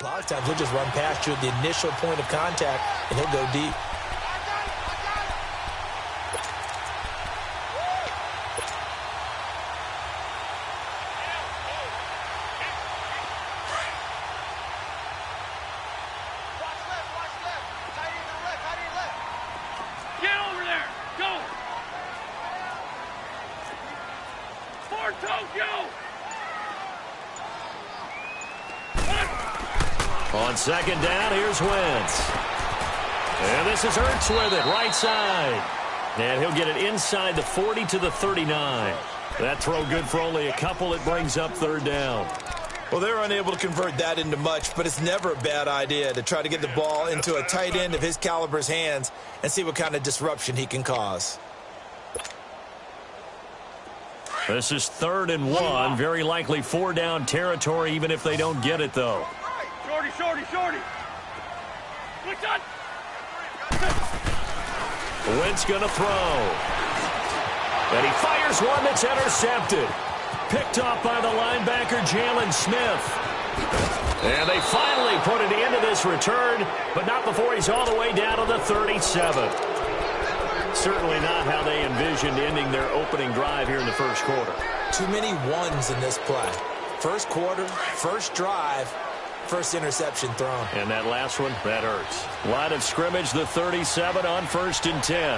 A lot of times he'll just run past you at the initial point of contact, and he'll go deep. On second down, here's Wentz. And this is Ertz with it, right side. And he'll get it inside the 40 to the 39. That throw good for only a couple. It brings up third down. Well, they're unable to convert that into much, but it's never a bad idea to try to get the ball into a tight end of his caliber's hands and see what kind of disruption he can cause. This is 3rd and 1. Very likely 4-down territory, even if they don't get it, though. Shorty. Wentz going to throw. And he fires one that's intercepted. Picked off by the linebacker, Jalen Smith. And they finally put an end to this return, but not before he's all the way down to the 37. Certainly not how they envisioned ending their opening drive here in the first quarter. Too many ones in this play. First quarter, first drive, first interception thrown. And that last one, that hurts. Line of scrimmage, the 37 on 1st and 10.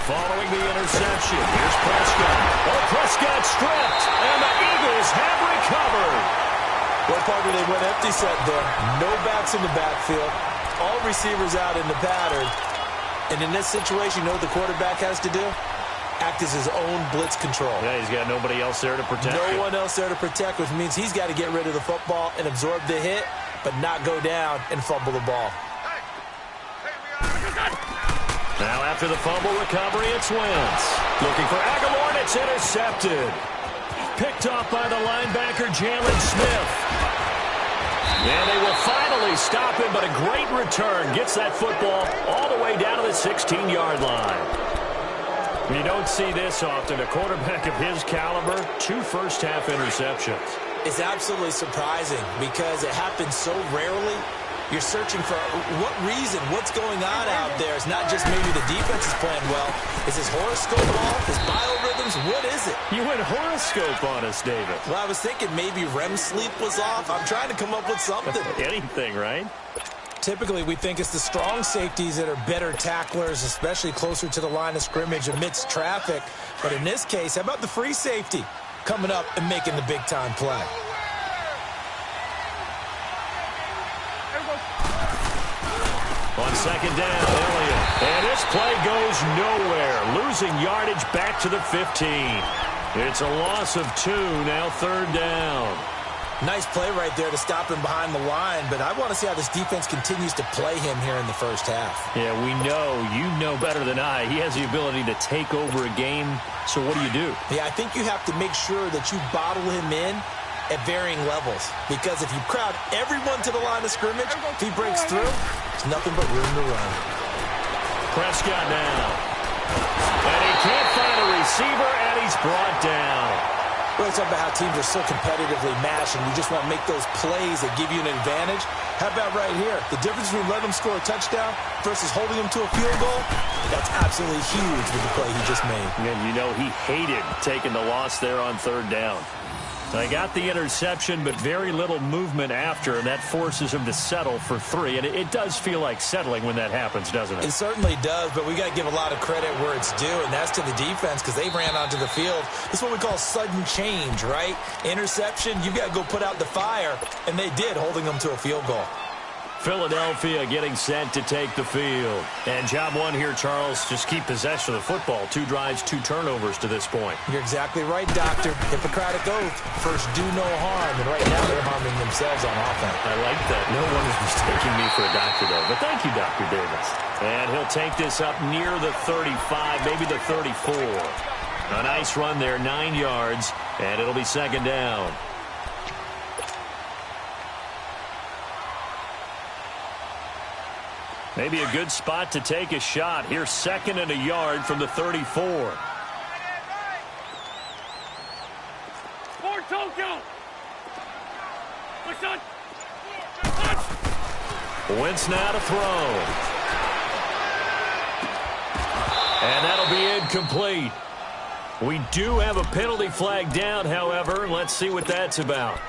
Following the interception, here's Prescott. Oh, Prescott stripped, and the Eagles have recovered. Well, Parker, they went empty set there. No backs in the backfield. All receivers out in the pattern. And in this situation, you know what the quarterback has to do? Act as his own blitz control. Yeah, he's got nobody else there to protect him. No one else there to protect, which means he's got to get rid of the football and absorb the hit, but not go down and fumble the ball. Now after the fumble recovery, it's Wentz. Looking for Aguilar, and it's intercepted. Picked off by the linebacker, Jalen Smith. And they will finally stop him, but a great return gets that football all the way down to the 16-yard line. You don't see this often. A quarterback of his caliber, 2 first-half interceptions. It's absolutely surprising because it happens so rarely. You're searching for what reason, what's going on out there. It's not just maybe the defense is playing well. Is his horoscope off? His biorhythms? What is it? You went horoscope on us, David. Well, I was thinking maybe REM sleep was off. I'm trying to come up with something. Anything, right? Typically, we think it's the strong safeties that are better tacklers, especially closer to the line of scrimmage amidst traffic. But in this case, how about the free safety coming up and making the big-time play? On second down, Elliott. And this play goes nowhere. Losing yardage back to the 15. It's a loss of 2, now 3rd down. Nice play right there to stop him behind the line, but I want to see how this defense continues to play him here in the first half. Yeah, we know. You know better than I. He has the ability to take over a game, so what do? Yeah, I think you have to make sure that you bottle him in at varying levels, because if you crowd everyone to the line of scrimmage, if he breaks through, there's nothing but room to run. Prescott now. And he can't find a receiver, and he's brought down. We're talking about how teams are so competitively matched, and you just want to make those plays that give you an advantage. How about right here? The difference between letting them score a touchdown versus holding them to a field goal, that's absolutely huge with the play he just made. And you know he hated taking the loss there on 3rd down. They got the interception, but very little movement after, and that forces him to settle for 3. And it does feel like settling when that happens, doesn't it? It certainly does, but we got to give a lot of credit where it's due, and that's to the defense because they ran onto the field. This is what we call sudden change, right? Interception, you got to go put out the fire, and they did, holding them to a field goal. Philadelphia getting set to take the field. And job 1 here, Charles, just keep possession of the football. 2 drives, 2 turnovers to this point. You're exactly right, Doctor. Hippocratic oath. First, do no harm. And right now, they're harming themselves on offense. I like that. No one is mistaking me for a doctor, though. But thank you, Dr. Davis. And he'll take this up near the 35, maybe the 34. A nice run there, 9 yards, and it'll be 2nd down. Maybe a good spot to take a shot. Here's 2nd and a yard from the 34. Wentz now to throw. And that'll be incomplete. We do have a penalty flag down, however. Let's see what that's about.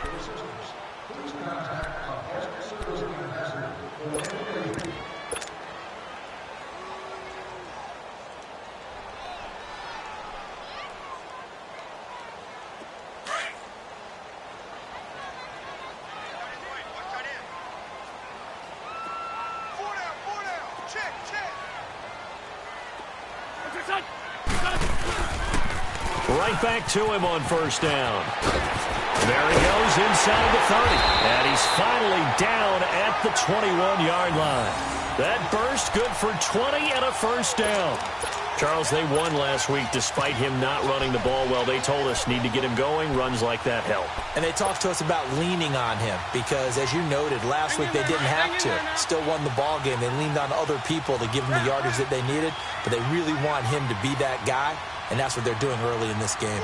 Right back to him on first down. There he goes inside the 30. And he's finally down at the 21-yard line. That burst good for 20 and a first down. Charles, they won last week despite him not running the ball well. They told us need to get him going. Runs like that help. And they talked to us about leaning on him because, as you noted, last week they didn't have to. Still won the ball game. They leaned on other people to give them the yardage that they needed, but they really want him to be that guy, and that's what they're doing early in this game.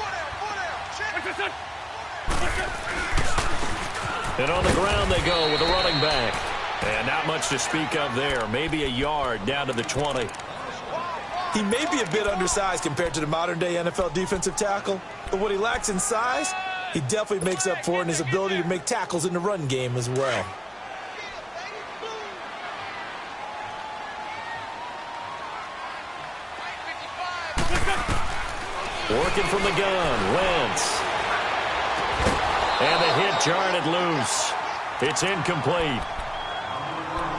And on the ground they go with a running back. And not much to speak of there. Maybe a yard down to the 20. He may be a bit undersized compared to the modern-day NFL defensive tackle, but what he lacks in size, he definitely makes up for in his ability to make tackles in the run game as well. Working from the gun, Wentz. And the hit jarred it loose. It's incomplete.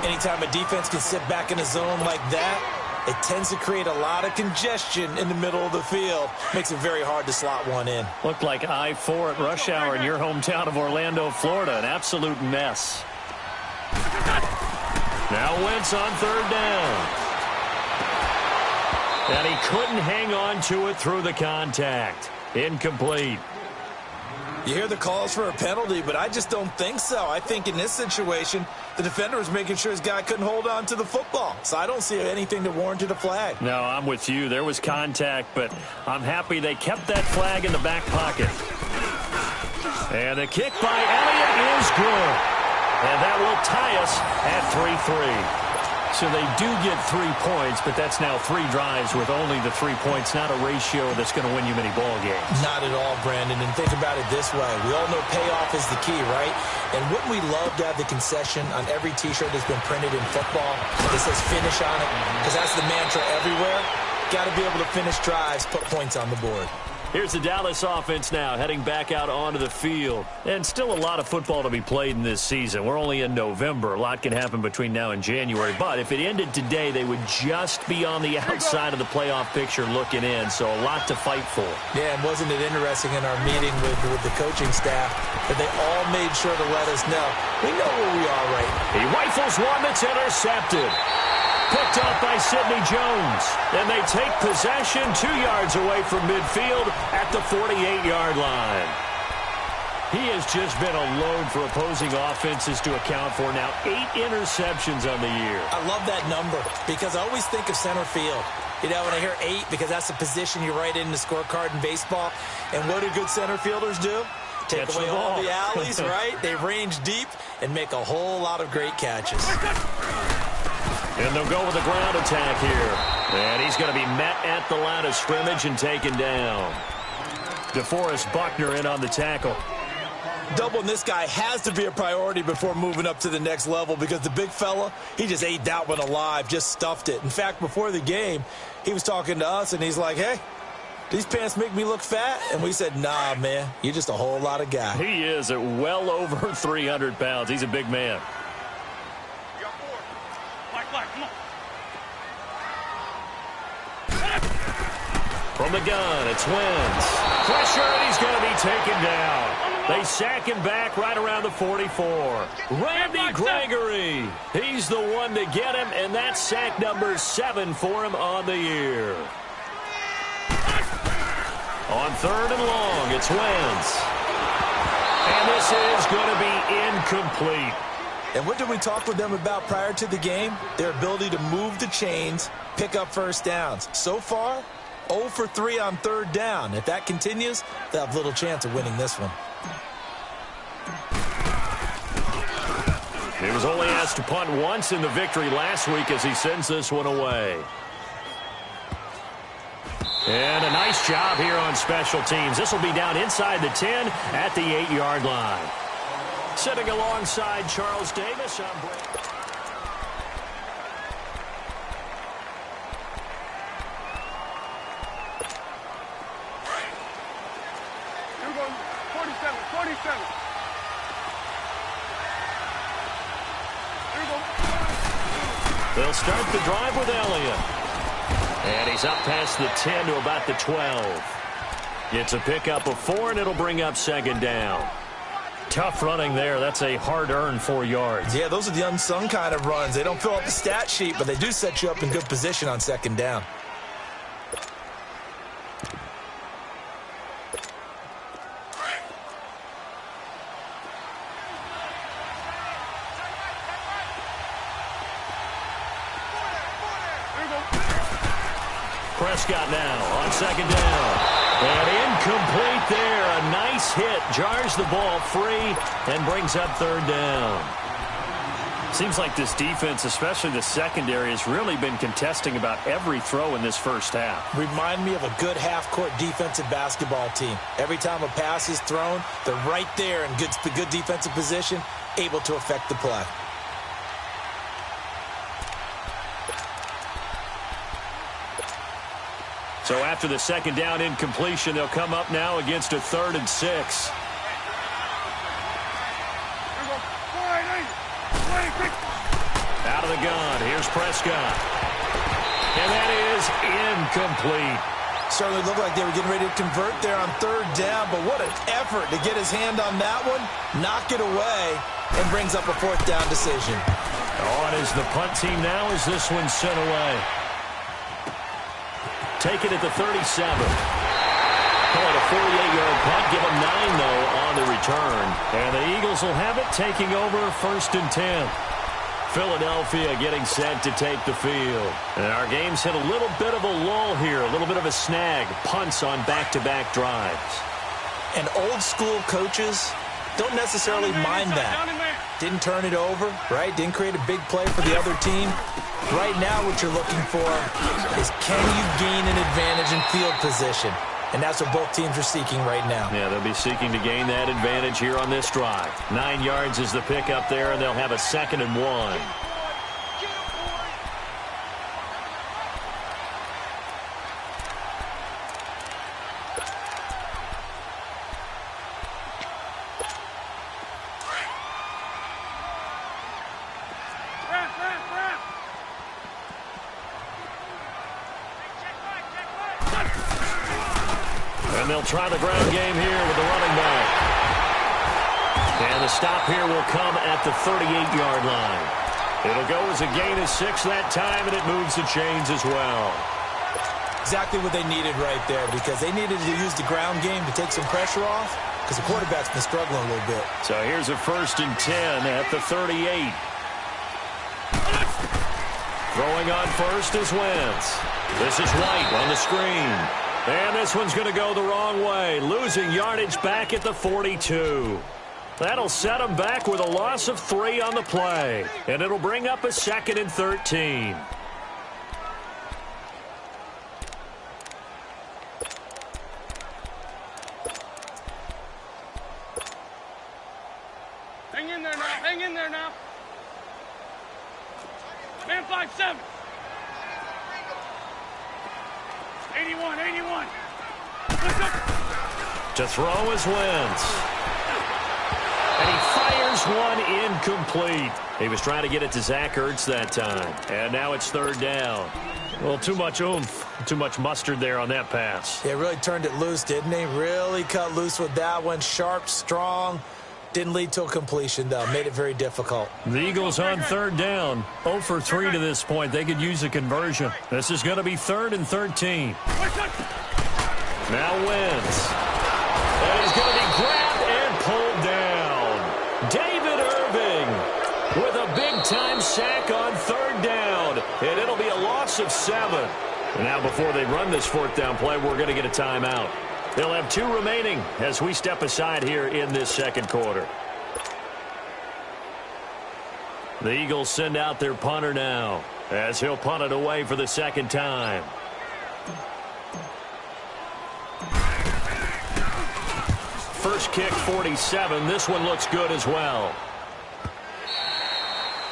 Anytime a defense can sit back in a zone like that, it tends to create a lot of congestion in the middle of the field. Makes it very hard to slot one in. Looked like I-4 at rush hour in your hometown of Orlando, Florida. An absolute mess. Now Wentz on third down. And he couldn't hang on to it through the contact. Incomplete. You hear the calls for a penalty, but I just don't think so. I think in this situation, the defender was making sure his guy couldn't hold on to the football. So I don't see anything that warranted a flag. No, I'm with you. There was contact, but I'm happy they kept that flag in the back pocket. And the kick by Elliott is good. And that will tie us at 3-3. So they do get 3 points, but that's now 3 drives with only the 3 points, not a ratio that's going to win you many ball games. Not at all, Brandon. And think about it this way. We all know payoff is the key, right? And wouldn't we love to have the concession on every T-shirt that's been printed in football that says finish on it? Because that's the mantra everywhere. Got to be able to finish drives, put points on the board. Here's the Dallas offense now heading back out onto the field. And still a lot of football to be played in this season. We're only in November. A lot can happen between now and January. But if it ended today, they would just be on the outside of the playoff picture looking in. So a lot to fight for. Yeah, and wasn't it interesting in our meeting with the coaching staff that they all made sure to let us know, we know where we are right now. He rifles one that's intercepted. Picked up by Sidney Jones. And they take possession 2 yards away from midfield at the 48-yard line. He has just been a load for opposing offenses to account for now. 8 interceptions on the year. I love that number because I always think of center field. You know, when I hear 8, because that's the position you write in the scorecard in baseball. And what do good center fielders do? Take away all the alleys, right? They range deep and make a whole lot of great catches. And they'll go with a ground attack here. And he's going to be met at the line of scrimmage and taken down. DeForest Buckner in on the tackle. Doubling this guy has to be a priority before moving up to the next level because the big fella, he just ate that one alive, just stuffed it. In fact, before the game, he was talking to us, and he's like, hey, these pants make me look fat? And we said, nah, man, you're just a whole lot of guy. He is at well over 300 pounds. He's a big man. From the gun, it's Wentz. Pressure, and he's going to be taken down. They sack him back right around the 44. Randy Gregory. He's the one to get him, and that's sack number 7 for him on the year. On third and long, it's Wentz. And this is going to be incomplete. And what did we talk with them about prior to the game? Their ability to move the chains, pick up first downs. So far, 0 for 3 on third down. If that continues, they'll have little chance of winning this one. He was only asked to punt once in the victory last week as he sends this one away. And a nice job here on special teams. This will be down inside the 10 at the 8-yard line. Sitting alongside Charles Davis on break. Here we go. 47, 47. Here we go. They'll start the drive with Elliott. And he's up past the 10 to about the 12. Gets a pickup of 4, and it'll bring up second down. Tough running there. That's a hard-earned 4 yards. Yeah, those are the unsung kind of runs. They don't fill up the stat sheet, but they do set you up in good position on second down. Prescott now on second down. And incomplete there. A nice hit. Jars the ball free and brings up third down. Seems like this defense, especially the secondary, has really been contesting about every throw in this first half. Remind me of a good half-court defensive basketball team. Every time a pass is thrown, they're right there in good defensive position, able to affect the play. So after the second down incompletion, they'll come up now against a 3rd and 6. Out of the gun, here's Prescott. And that is incomplete. Certainly looked like they were getting ready to convert there on 3rd down, but what an effort to get his hand on that one, knock it away, and brings up a 4th down decision. On is the punt team now as this one's sent away. Take it at the 37. Call it a 48-yard punt. Give them 9, though, on the return. And the Eagles will have it, taking over 1st and 10. Philadelphia getting set to take the field. And our game's hit a little bit of a lull here, a little bit of a snag. Punts on back-to-back drives. And old-school coaches don't necessarily mind that. Didn't turn it over, right? Didn't create a big play for the other team. Right now what you're looking for is can you gain an advantage in field position? And that's what both teams are seeking right now. Yeah, they'll be seeking to gain that advantage here on this drive. 9 yards is the pickup there, and they'll have a 2nd and 1. And they'll try the ground game here with the running back. And the stop here will come at the 38-yard line. It'll go as a gain of 6 that time, and it moves the chains as well. Exactly what they needed right there, because they needed to use the ground game to take some pressure off, because the quarterback's been struggling a little bit. So here's a 1st and 10 at the 38. Throwing on first is Wentz. This is White on the screen. And this one's going to go the wrong way, losing yardage back at the 42. That'll set them back with a loss of 3 on the play. And it'll bring up a 2nd and 13. Hang in there now. Hang in there now. Man 5-7. 81, 81. To throw is Wentz. And he fires one incomplete. He was trying to get it to Zach Ertz that time. And now it's 3rd down. Well, too much oomph, too much mustard there on that pass. Yeah, really turned it loose, didn't he? Really cut loose with that one. Sharp, strong. Didn't lead to a completion, though. Made it very difficult. The Eagles on 3rd down. 0 for 3 to this point. They could use a conversion. This is going to be 3rd and 13. Now Wentz. And he's going to be grabbed and pulled down. David Irving with a big-time sack on 3rd down. And it'll be a loss of 7. And now before they run this 4th down play, we're going to get a timeout. They'll have 2 remaining as we step aside here in this 2nd quarter. The Eagles send out their punter now, as he'll punt it away for the second time. First kick, 47. This one looks good as well.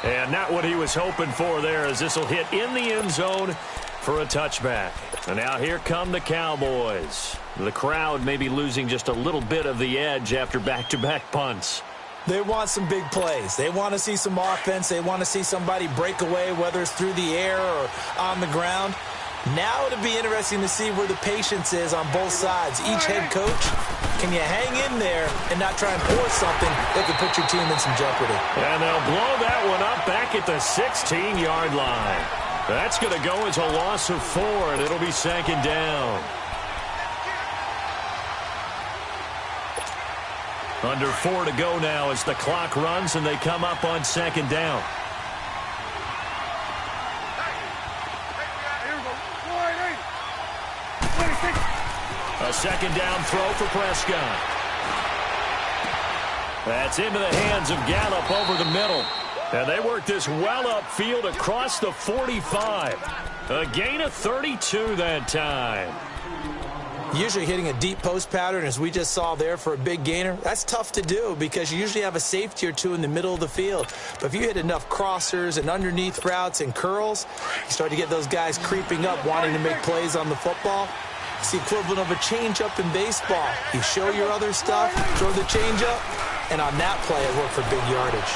And not what he was hoping for there, as this will hit in the end zone for a touchback. And now here come the Cowboys. The crowd may be losing just a little bit of the edge after back-to-back punts. They want some big plays. They want to see some offense. They want to see somebody break away, whether it's through the air or on the ground. Now it'll be interesting to see where the patience is on both sides. Each head coach, can you hang in there and not try and force something that could put your team in some jeopardy? And they'll blow that one up back at the 16-yard line. That's going to go as a loss of 4, and it'll be second down. Under 4 to go now as the clock runs and they come up on second down. A second down throw for Prescott. That's into the hands of Gallup over the middle. And they work this well upfield across the 45. A gain of 32 that time. Usually hitting a deep post pattern, as we just saw there for a big gainer, that's tough to do because you usually have a safety or two in the middle of the field. But if you hit enough crossers and underneath routes and curls, you start to get those guys creeping up, wanting to make plays on the football. It's the equivalent of a changeup in baseball. You show your other stuff, throw the changeup, and on that play, it worked for big yardage.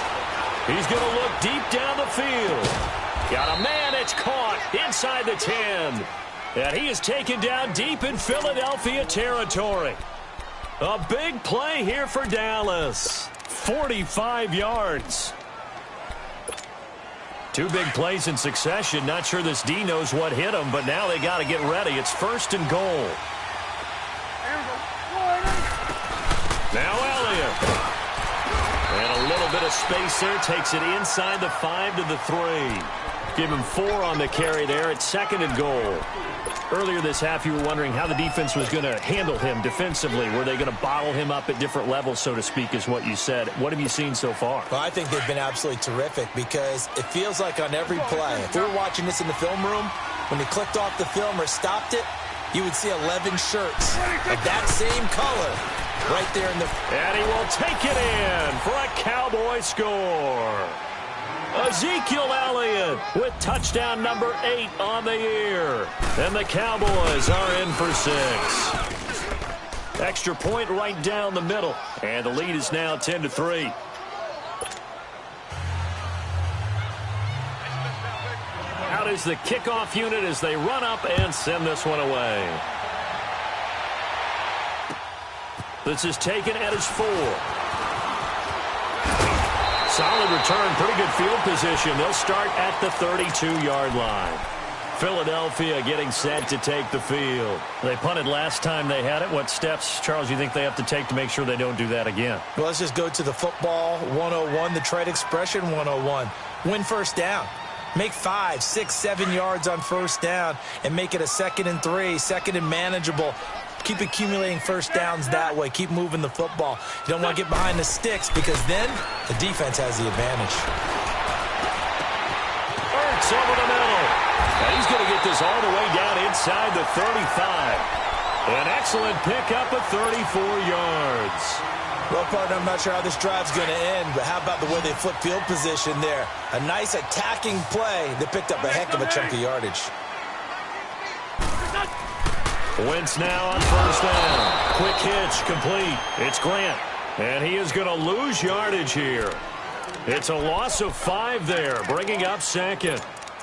He's going to look deep down the field. Got a man, it's caught inside the 10. And he is taken down deep in Philadelphia territory. A big play here for Dallas. 45 yards. 2 big plays in succession. Not sure this D knows what hit him, but now they got to get ready. It's first and goal. Now Elliott. And a little bit of space there. Takes it inside the 5 to the 3. Give him 4 on the carry there. It's second and goal. Earlier this half, you were wondering how the defense was going to handle him defensively. Were they going to bottle him up at different levels, so to speak, is what you said. What have you seen so far? Well, I think they've been absolutely terrific because it feels like on every play, if we were watching this in the film room, when he clicked off the film or stopped it, you would see 11 shirts of that same color right there in the... And he will take it in for a Cowboy score. Ezekiel Elliott with touchdown number 8 on the year. And the Cowboys are in for 6. Extra point right down the middle. And the lead is now 10-3. Out is the kickoff unit as they run up and send this one away. This is taken at his 4. Solid return, pretty good field position. They'll start at the 32-yard line. Philadelphia getting set to take the field. They punted last time they had it. What steps, Charles, you think they have to take to make sure they don't do that again? Well, let's just go to the football 101, the trade expression 101. Win first down. Make 5, 6, 7 yards on first down and make it a 2nd and 3, 2nd and manageable. Keep accumulating first downs that way. Keep moving the football. You don't want to get behind the sticks because then the defense has the advantage. Ertz over the middle. And he's going to get this all the way down inside the 35. An excellent pickup of 34 yards. Well, partner, I'm not sure how this drive's going to end, but how about the way they flip field position there? A nice attacking play that picked up a heck of a chunk of yardage. Wentz now on first down. Quick hitch, complete. It's Grant. And he is going to lose yardage here. It's a loss of 5 there, bringing up second.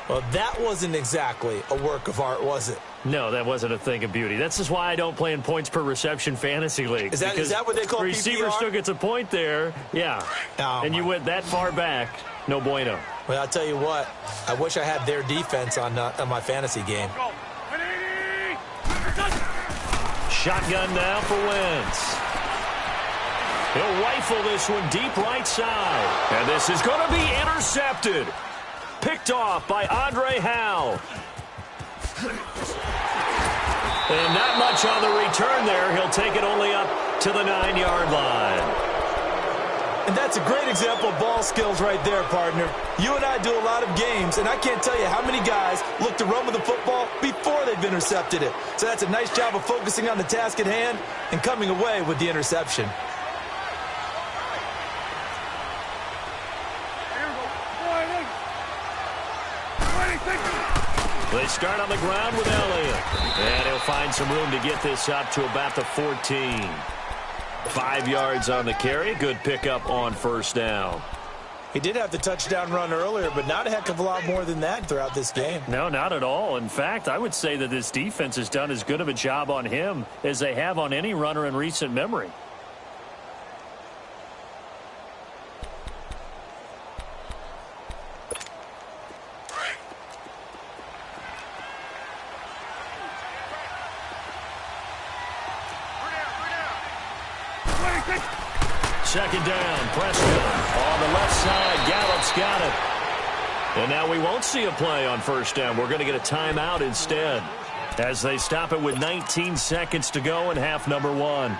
Well, that wasn't exactly a work of art, was it? No, that wasn't a thing of beauty. That's just why I don't play in points per reception fantasy league. Is that what they call receiver PPR? still gets a point there. Yeah. Oh, and you went that far back. No bueno. Well, I'll tell you what. I wish I had their defense on my fantasy game. Shotgun now for Wentz. He'll rifle this one deep right side. And this is going to be intercepted. Picked off by Andre Howe. And not much on the return there. He'll take it only up to the 9-yard line. And that's a great example of ball skills right there, partner. You and I do a lot of games, and I can't tell you how many guys look to run with the football before they've intercepted it. So that's a nice job of focusing on the task at hand and coming away with the interception. They start on the ground with Elliott. And he'll find some room to get this up to about the 14. 5 yards on the carry. Good pickup on first down. He did have the touchdown run earlier, but not a heck of a lot more than that throughout this game. No, not at all. In fact, I would say that this defense has done as good of a job on him as they have on any runner in recent memory. Second down, Prescott on the left side. Gallup's got it. And now we won't see a play on first down. We're going to get a timeout instead as they stop it with 19 seconds to go in half number 1.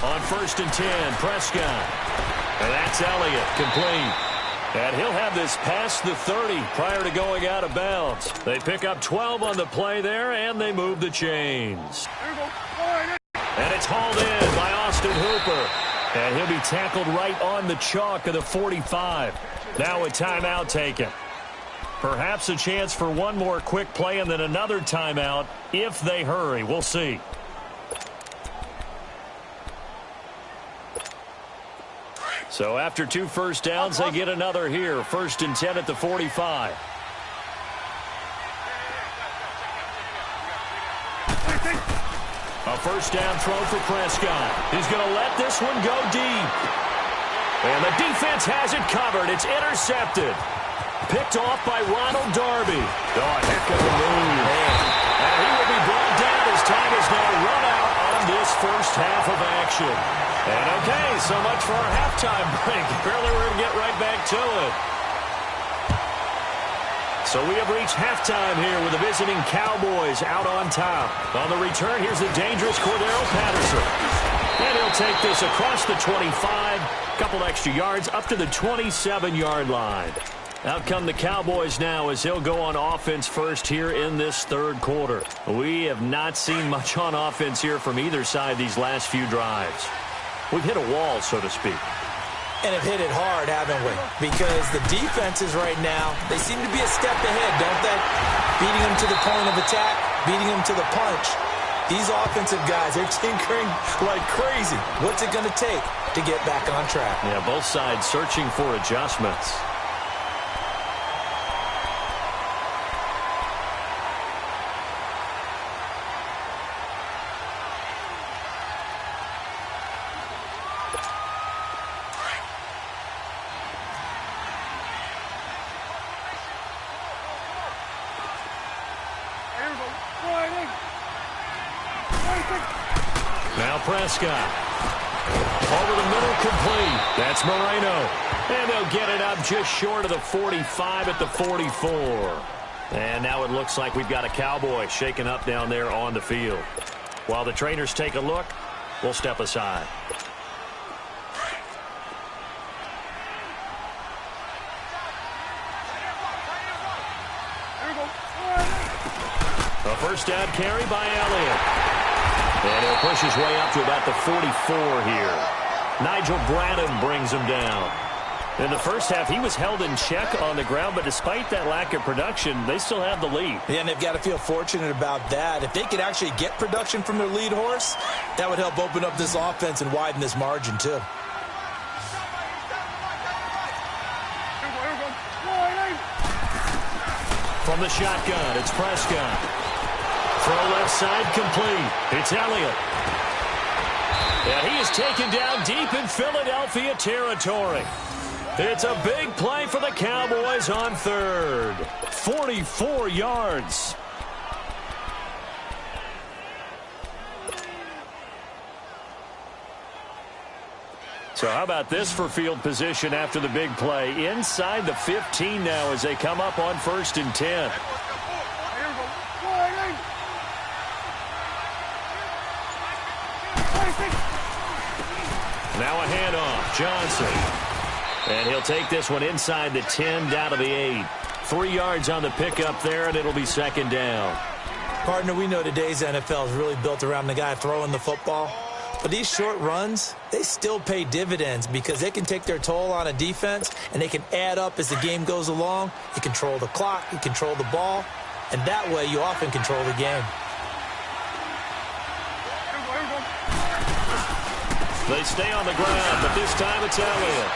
On first and 10, Prescott. And that's Elliott, complete. And he'll have this past the 30 prior to going out of bounds. They pick up 12 on the play there, and they move the chains. And it's hauled in by Austin Hooper. And he'll be tackled right on the chalk of the 45. Now a timeout taken. Perhaps a chance for one more quick play and then another timeout if they hurry. We'll see. So after 2 first downs, they get another here. First and 10 at the 45. A first down throw for Prescott. He's going to let this one go deep. And the defense has it covered. It's intercepted. Picked off by Ronald Darby. Oh, a heck of a move. And he will be brought down as time is now run out on this first half of action. And okay, so much for our halftime break. Apparently we're going to get right back to it. So we have reached halftime here with the visiting Cowboys out on top. On the return, here's the dangerous Cordero Patterson. And he'll take this across the 25, couple extra yards up to the 27-yard line. Out come the Cowboys now as he'll go on offense first here in this third quarter. We have not seen much on offense here from either side these last few drives. We've hit a wall, so to speak. And have hit it hard, haven't we? Because the defenses right now, they seem to be a step ahead, don't they? Beating them to the point of attack, beating them to the punch. These offensive guys, they're tinkering like crazy. What's it going to take to get back on track? Yeah, both sides searching for adjustments. Now Prescott. Over the middle, complete. That's Moreno. And they'll get it up just short of the 45 at the 44. And now it looks like we've got a Cowboy shaken up down there on the field. While the trainers take a look, we'll step aside. A first down carry by Elliott. And he'll push his way up to about the 44 here. Nigel Bradham brings him down. In the first half, he was held in check on the ground, but despite that lack of production, they still have the lead. Yeah, and they've got to feel fortunate about that. If they could actually get production from their lead horse, that would help open up this offense and widen this margin, too. From the shotgun, it's Prescott. Throw left side complete. It's Elliott. And he is taken down deep in Philadelphia territory. It's a big play for the Cowboys on third. 44 yards. So how about this for field position after the big play? Inside the 15 now as they come up on 1st and 10. Now a handoff, Johnson. And he'll take this one inside the 10, down to the 8. 3 yards on the pickup there, and it'll be 2nd down. Partner, we know today's NFL is really built around the guy throwing the football. But these short runs, they still pay dividends because they can take their toll on a defense, and they can add up as the game goes along. You control the clock, you control the ball, and that way you often control the game. They stay on the ground, but this time it's Elliott.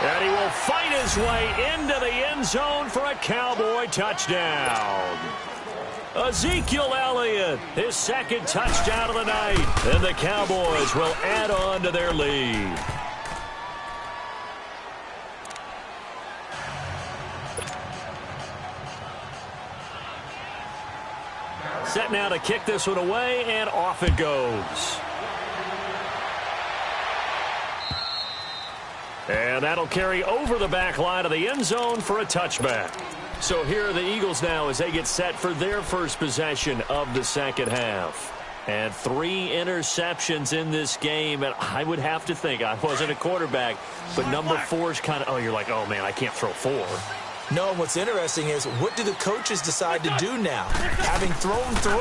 And he will fight his way into the end zone for a Cowboy touchdown. Ezekiel Elliott, his 2nd touchdown of the night. And the Cowboys will add on to their lead. Set now to kick this one away, and off it goes. And that'll carry over the back line of the end zone for a touchback. So here are the Eagles now as they get set for their first possession of the second half. And 3 interceptions in this game. And I would have to think, I wasn't a quarterback, but number 4 is kind of, oh, you're like, oh, man, I can't throw 4. No, what's interesting is what do the coaches decide to do now? Having thrown 3,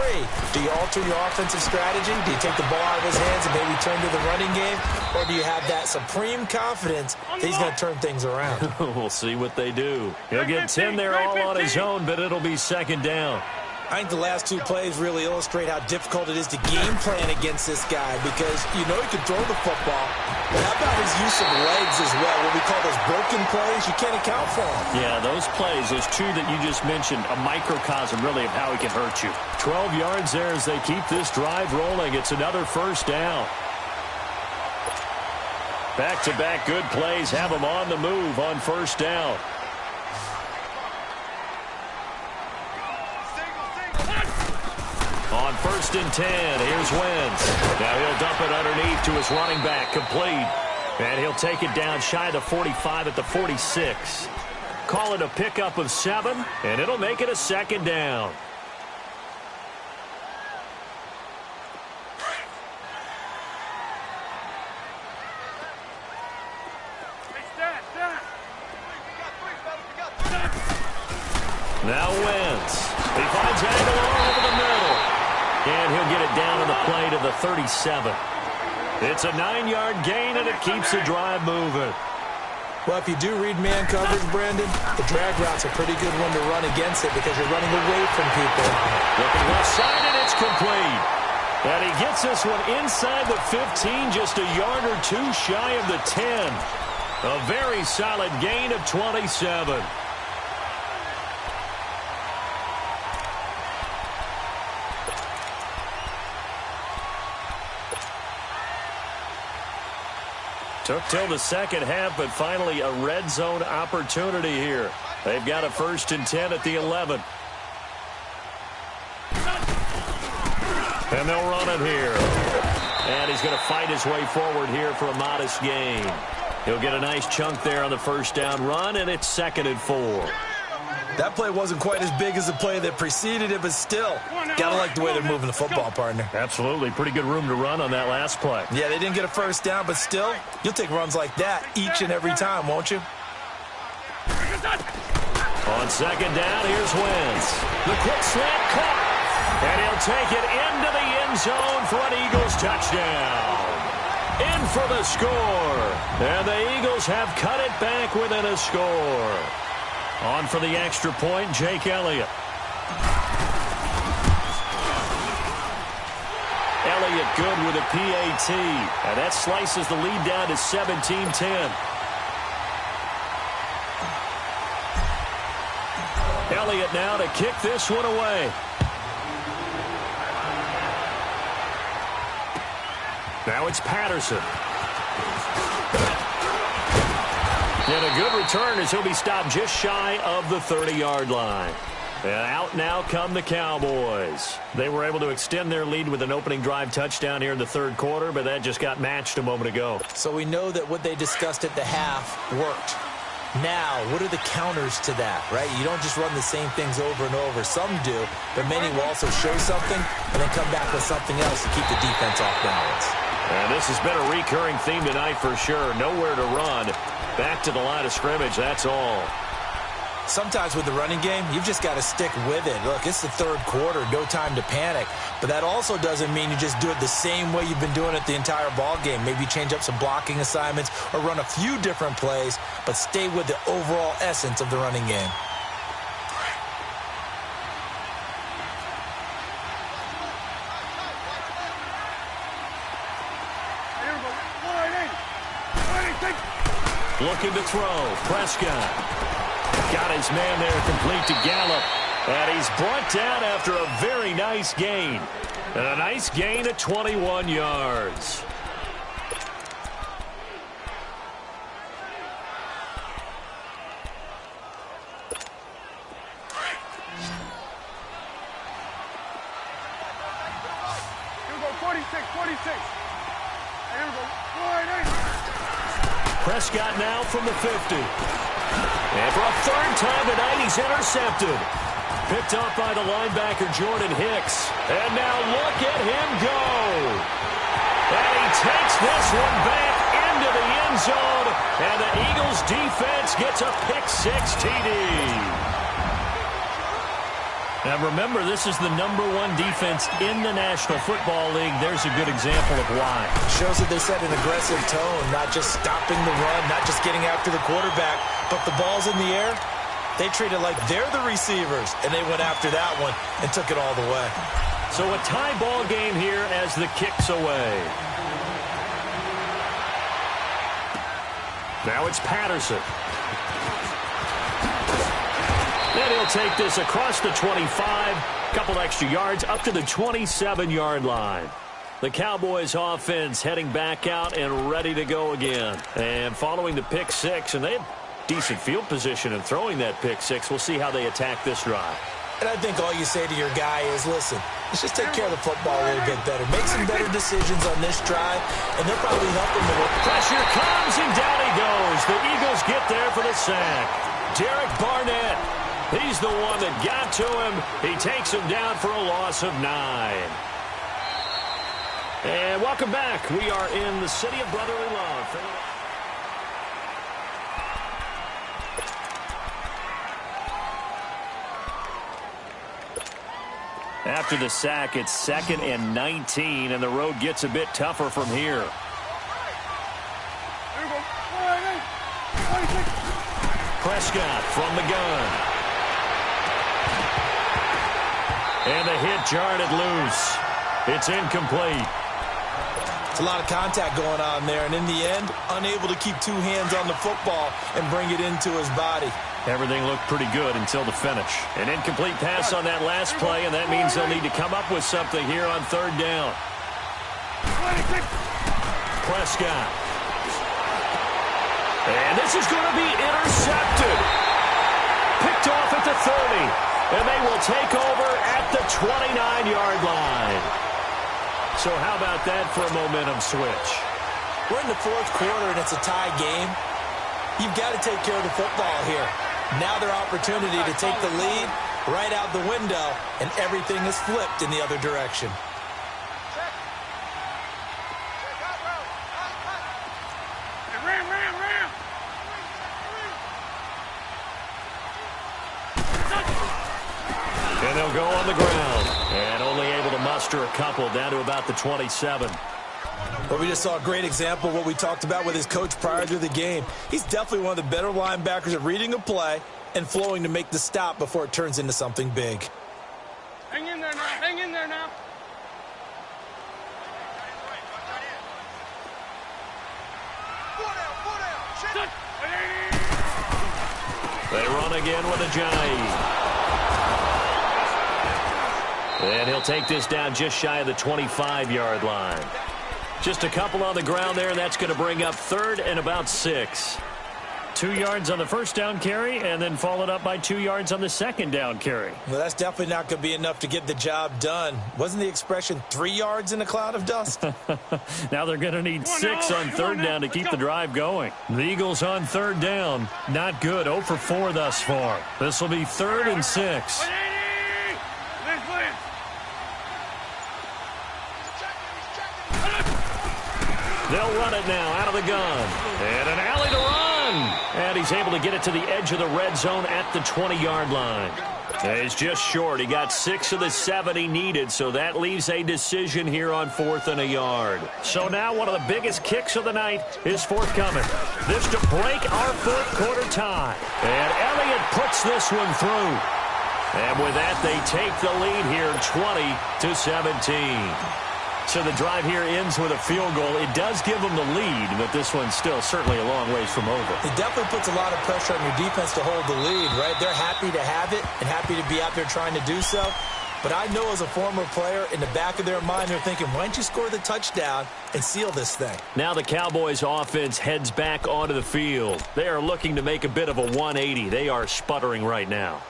do you alter your offensive strategy? Do you take the ball out of his hands and maybe turn to the running game? Or do you have that supreme confidence that he's going to turn things around? We'll see what they do. He'll get 10 there all on his own, but it'll be 2nd down. I think the last 2 plays really illustrate how difficult it is to game plan against this guy because you know he can throw the football. But how about his use of legs as well? What we call those broken plays, you can't account for them. Yeah, those plays, those 2 that you just mentioned, a microcosm really of how he can hurt you. 12 yards there as they keep this drive rolling. It's another 1st down. Back-to-back good plays have them on the move on 1st down. On 1st and 10, here's Wentz. Now he'll dump it underneath to his running back, complete. And he'll take it down shy of the 45 at the 46. Call it a pickup of 7, and it'll make it a 2nd down. Now Wentz. He finds Aguilar over the middle. And he'll get it down to the play to the 37. It's a 9-yard gain, and it keeps the drive moving. Well, if you do read man coverage, Brandon, the drag route's a pretty good one to run against it because you're running away from people. Looking left side, and it's complete. And he gets this one inside the 15, just a yard or 2 shy of the 10. A very solid gain of 27. Took till the second half, but finally a red zone opportunity here. They've got a 1st and 10 at the 11. And they'll run it here. And he's going to fight his way forward here for a modest gain. He'll get a nice chunk there on the 1st down run, and it's 2nd and 4. That play wasn't quite as big as the play that preceded it, but still, gotta like the way they're moving the football, partner. Absolutely. Pretty good room to run on that last play. Yeah, they didn't get a 1st down, but still, you'll take runs like that each and every time, won't you? On 2nd down, here's Wentz. The quick slant caught. And he'll take it into the end zone for an Eagles touchdown. In for the score. And the Eagles have cut it back within a score. On for the extra point, Jake Elliott. Elliott good with a PAT. And that slices the lead down to 17-10. Elliott now to kick this one away. Now it's Patterson. And a good return as he'll be stopped just shy of the 30-yard line. And out now come the Cowboys. They were able to extend their lead with an opening drive touchdown here in the third quarter, but that just got matched a moment ago. So we know that what they discussed at the half worked. Now, what are the counters to that, right? You don't just run the same things over and over. Some do, but many will also show something and then come back with something else to keep the defense off balance. And this has been a recurring theme tonight for sure. Nowhere to run. Back to the line of scrimmage, that's all. Sometimes with the running game, you've just got to stick with it. Look, it's the third quarter, no time to panic. But that also doesn't mean you just do it the same way you've been doing it the entire ball game. Maybe change up some blocking assignments or run a few different plays, but stay with the overall essence of the running game. Looking to throw. Prescott. Got his man there complete to Gallup. And he's brought down after a very nice gain. And a nice gain at 21 yards. Here we go, 46, 46. Here we go, 48. Prescott now from the 50. And for a third time tonight, he's intercepted. Picked up by the linebacker, Jordan Hicks. And now look at him go. And he takes this one back into the end zone. And the Eagles defense gets a pick-six TD. Now remember, this is the #1 defense in the National Football League. There's a good example of why. Shows that they set an aggressive tone, not just stopping the run, not just getting after the quarterback, but the ball's in the air. They treat it like they're the receivers, and they went after that one and took it all the way. So a tie ball game here as the kick's away. Now it's Patterson. Then he'll take this across the 25, couple extra yards, up to the 27-yard line. The Cowboys offense heading back out and ready to go again. And following the pick six, and they have decent field position in throwing that pick six. We'll see how they attack this drive. And I think all you say to your guy is, listen, let's just take care of the football a little bit better. Make some better decisions on this drive, and they'll probably help him with it. Pressure comes, and down he goes. The Eagles get there for the sack. Derek Barnett. He's the one that got to him. He takes him down for a loss of 9. And welcome back. We are in the city of brotherly love. After the sack, it's 2nd and 19, and the road gets a bit tougher from here. Prescott from the gun. And the hit jarred it loose. It's incomplete. It's a lot of contact going on there, and in the end, unable to keep two hands on the football and bring it into his body. Everything looked pretty good until the finish. An incomplete pass on that last play, and that means they'll need to come up with something here on 3rd down. Prescott. And this is going to be intercepted. Picked off at the 30. And they will take over at the 29-yard line. So how about that for a momentum switch? We're in the 4th quarter, and it's a tie game. You've got to take care of the football here. Now their opportunity to take the lead right out the window, and everything is flipped in the other direction. And they'll go on the ground. And only able to muster a couple down to about the 27. Well, we just saw a great example of what we talked about with his coach prior to the game. He's definitely one of the better linebackers at reading a play and flowing to make the stop before it turns into something big. Hang in there now. Hang in there now. They run again with Ajayi. And he'll take this down just shy of the 25-yard line. Just a couple on the ground there, and that's going to bring up 3rd and about 6. 2 yards on the first down carry, and then followed up by 2 yards on the second down carry. Well, that's definitely not going to be enough to get the job done. Wasn't the expression 3 yards in a cloud of dust? Now they're going to need 6 on 3rd down to keep the drive going. The Eagles on 3rd down. Not good. 0 for 4 thus far. This will be 3rd and 6. They'll run it now out of the gun. And an alley to run. And he's able to get it to the edge of the red zone at the 20-yard line. He's just short. He got 6 of the 7 he needed, so that leaves a decision here on 4th and a yard. So now one of the biggest kicks of the night is forthcoming. This to break our 4th quarter tie. And Elliott puts this one through. And with that, they take the lead here 20-17. So the drive here ends with a field goal. It does give them the lead, but this one's still certainly a long ways from over. It definitely puts a lot of pressure on your defense to hold the lead, right? They're happy to have it and happy to be out there trying to do so. But I know as a former player, in the back of their mind, they're thinking, why don't you score the touchdown and seal this thing? Now the Cowboys offense heads back onto the field. They are looking to make a bit of a 180. They are sputtering right now.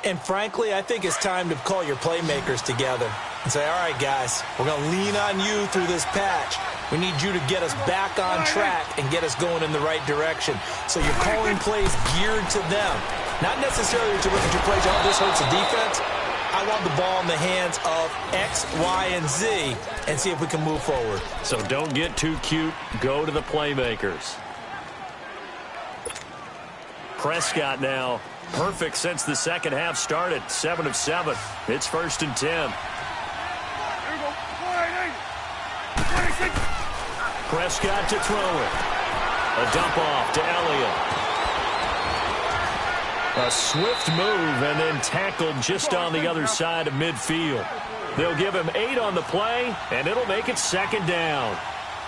And frankly, I think it's time to call your playmakers together and say, all right, guys, we're going to lean on you through this patch. We need you to get us back on track and get us going in the right direction. So you're calling plays geared to them. Not necessarily to look at your plays, oh, this hurts the defense. I want the ball in the hands of X, Y, and Z and see if we can move forward. So don't get too cute. Go to the playmakers. Prescott now. Perfect since the second half started. 7 of 7. It's 1st and 10. Prescott to throw it. A dump off to Elliott. A swift move and then tackled just on the other side of midfield. They'll give him 8 on the play, and it'll make it 2nd down.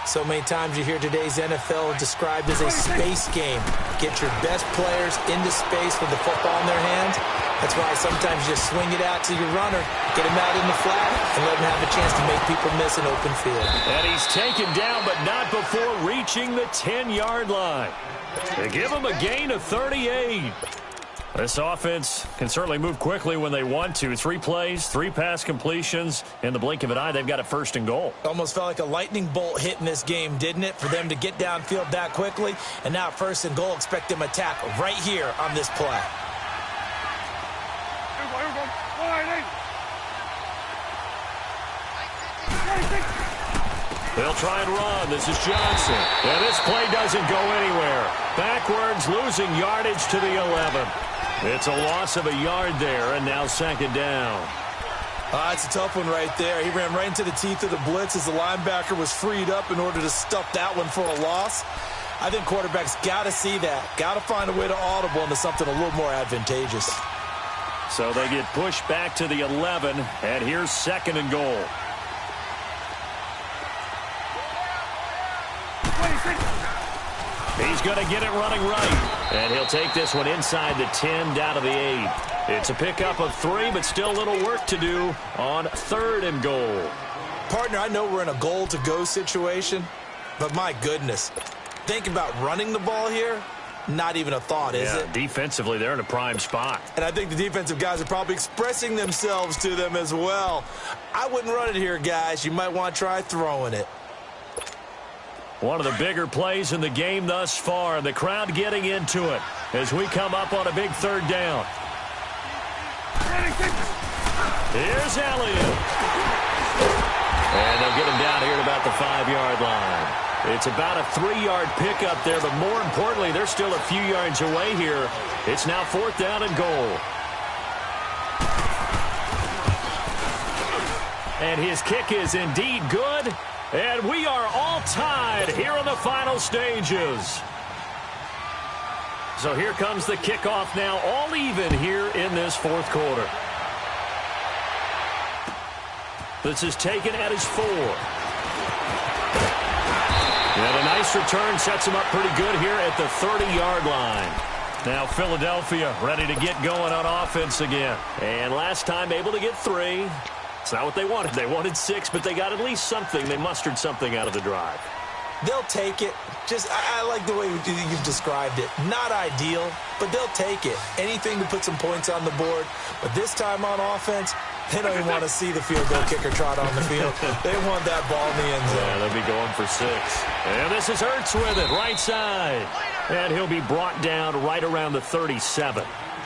So many times you hear today's NFL described as a space game. Get your best players into space with the football in their hands. That's why sometimes you just swing it out to your runner, get him out in the flat, and let him have a chance to make people miss an open field. And he's taken down, but not before reaching the 10-yard line. They give him a gain of 38. This offense can certainly move quickly when they want to. 3 plays, 3 pass completions. In the blink of an eye, they've got a 1st and goal. Almost felt like a lightning bolt hit in this game, didn't it? For them to get downfield that quickly. And now 1st and goal, expect them to attack right here on this play. They'll try and run. This is Johnson. And this play doesn't go anywhere. Backwards, losing yardage to the 11. It's a loss of a yard there, and now 2nd down. It's a tough one right there. He ran right into the teeth of the blitz as the linebacker was freed up in order to stuff that one for a loss. I think quarterbacks got to see that. Got to find a way to audible into something a little more advantageous. So they get pushed back to the 11, and here's 2nd and goal. He's going to get it running right. And he'll take this one inside the 10 down to the 8. It's a pickup of 3, but still a little work to do on 3rd and goal. Partner, I know we're in a goal-to-go situation, but my goodness. Think about running the ball here. Not even a thought, is it? Defensively, they're in a prime spot. And I think the defensive guys are probably expressing themselves to them as well. I wouldn't run it here, guys. You might want to try throwing it. One of the bigger plays in the game thus far. The crowd getting into it as we come up on a big 3rd down. Here's Elliott. And they'll get him down here at about the 5-yard line. It's about a 3-yard pickup there, but more importantly, they're still a few yards away here. It's now 4th down and goal. And his kick is indeed good. And we are all tied here in the final stages. So here comes the kickoff now, all even here in this 4th quarter. This is taken at his 4. And a nice return sets him up pretty good here at the 30-yard line. Now Philadelphia ready to get going on offense again. And last time able to get 3. It's not what they wanted. They wanted 6, but they got at least something. They mustered something out of the drive. They'll take it. I like the way you've described it. Not ideal, but they'll take it. Anything to put some points on the board. But this time on offense, they don't even want to see the field goal kicker trot on the field. They want that ball in the end zone. Yeah, they'll be going for 6. And this is Ertz with it, right side. And he'll be brought down right around the 37.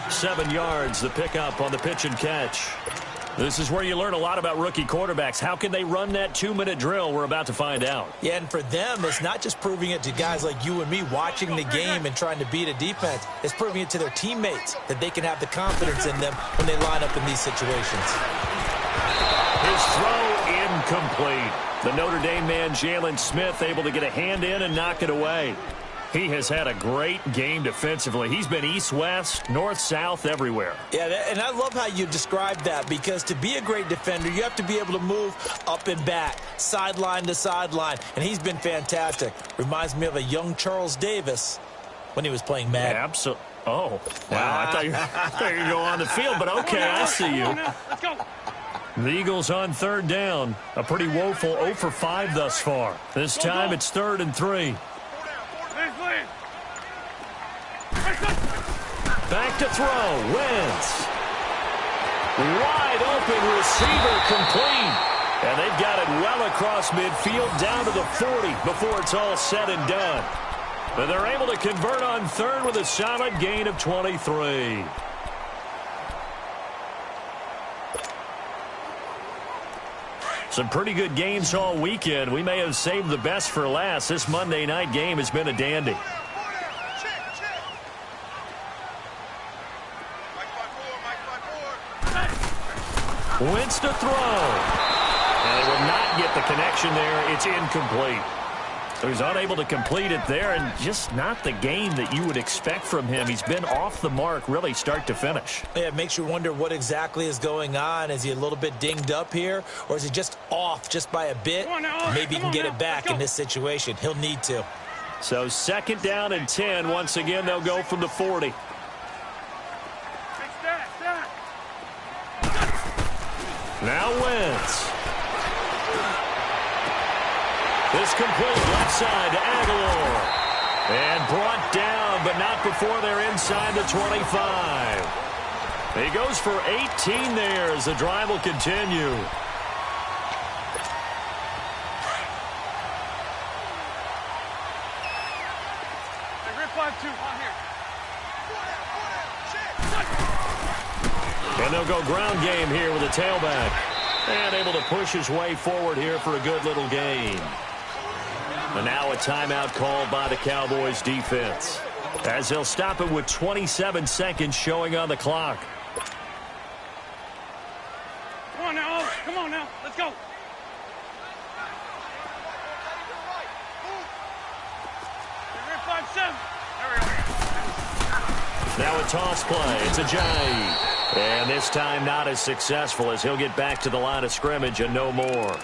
7 yards, the pickup on the pitch and catch. This is where you learn a lot about rookie quarterbacks. How can they run that 2-minute drill? We're about to find out. Yeah, and for them, it's not just proving it to guys like you and me watching the game and trying to beat a defense. It's proving it to their teammates that they can have the confidence in them when they line up in these situations. His throw incomplete. The Notre Dame man, Jalen Smith, able to get a hand in and knock it away. He has had a great game defensively. He's been east-west, north-south, everywhere. Yeah, and I love how you described that, because to be a great defender, you have to be able to move up and back, sideline to sideline, and he's been fantastic. Reminds me of a young Charles Davis when he was playing Madden. Yeah, absolutely. Oh, wow. I thought you were going to go on the field, but okay, I see you. Let's go. The Eagles on 3rd down. A pretty woeful 0 for 5 thus far. This time it's 3rd and 3. Back to throw. Wentz. Wide open receiver complete. And they've got it well across midfield down to the 40 before it's all said and done. But they're able to convert on 3rd with a solid gain of 23. Some pretty good games all weekend. We may have saved the best for last. This Monday night game has been a dandy. Wentz to throw. And they will not get the connection there. It's incomplete. So he's unable to complete it there, and just not the game that you would expect from him. He's been off the mark really start to finish. Yeah, it makes you wonder what exactly is going on. Is he a little bit dinged up here, or is he just off just by a bit? Maybe he can get it back in this situation. He'll need to. So 2nd down and 10. Once again, they'll go from the 40. Now Wentz. This complete left side to Aguilar. And brought down, but not before they're inside the 25. He goes for 18 there as the drive will continue. And they'll go ground game here with a tailback. And able to push his way forward here for a good little gain. And now a timeout called by the Cowboys defense, as they'll stop it with 27 seconds showing on the clock. Come on now. Come on now. Let's go. Now a toss play. It's a Ajayi. And this time not as successful, as he'll get back to the line of scrimmage and no more.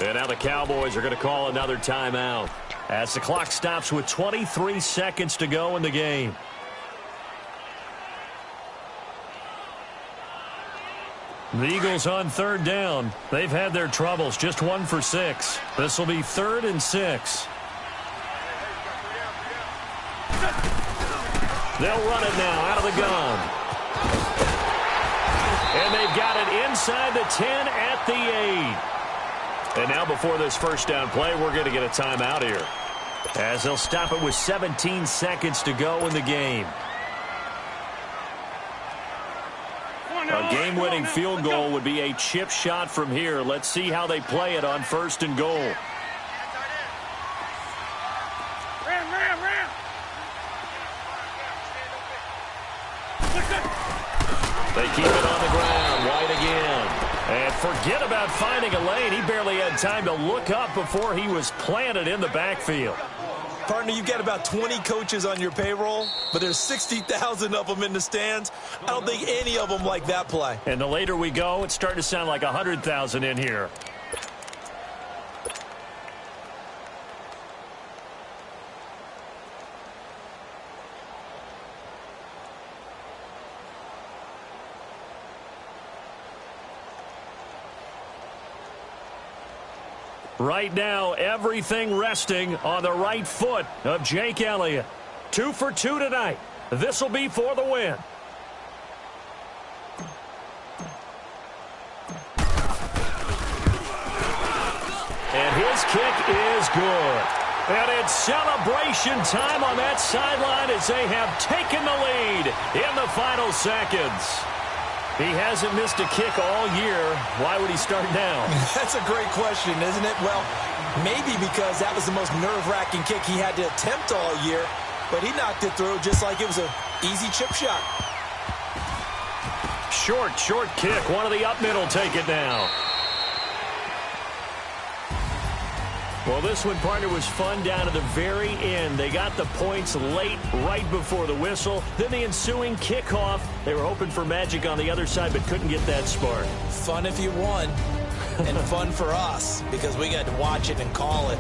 And now the Cowboys are going to call another timeout as the clock stops with 23 seconds to go in the game. The Eagles on 3rd down. They've had their troubles, just 1 for 6. This will be 3rd and 6. They'll run it now out of the gun. And they've got it inside the 10 at the 8. And now before this first down play, we're going to get a timeout here, as they'll stop it with 17 seconds to go in the game. A game-winning field goal would be a chip shot from here. Let's see how they play it on 1st and goal. They keep it on the ground. White again. And forget about finding a lane. He barely had time to look up before he was planted in the backfield. Partner, you've got about 20 coaches on your payroll, but there's 60,000 of them in the stands. I don't think any of them like that play. And the later we go, it's starting to sound like 100,000 in here. Right now, everything resting on the right foot of Jake Elliott. 2 for 2 tonight. This will be for the win. And his kick is good. And it's celebration time on that sideline as they have taken the lead in the final seconds. He hasn't missed a kick all year. Why would he start now? That's a great question, isn't it? Well, maybe because that was the most nerve-wracking kick he had to attempt all year, but he knocked it through just like it was an easy chip shot. Short kick. One of the up middle take it now. Well, this one, partner, was fun down to the very end. They got the points late, right before the whistle. Then the ensuing kickoff. They were hoping for magic on the other side, but couldn't get that spark. Fun if you won, and fun for us, because we got to watch it and call it.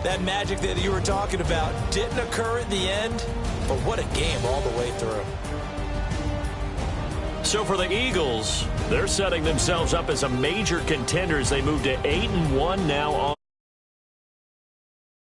That magic that you were talking about didn't occur at the end, but what a game all the way through. So for the Eagles, they're setting themselves up as a major contender as they move to 8-1 now on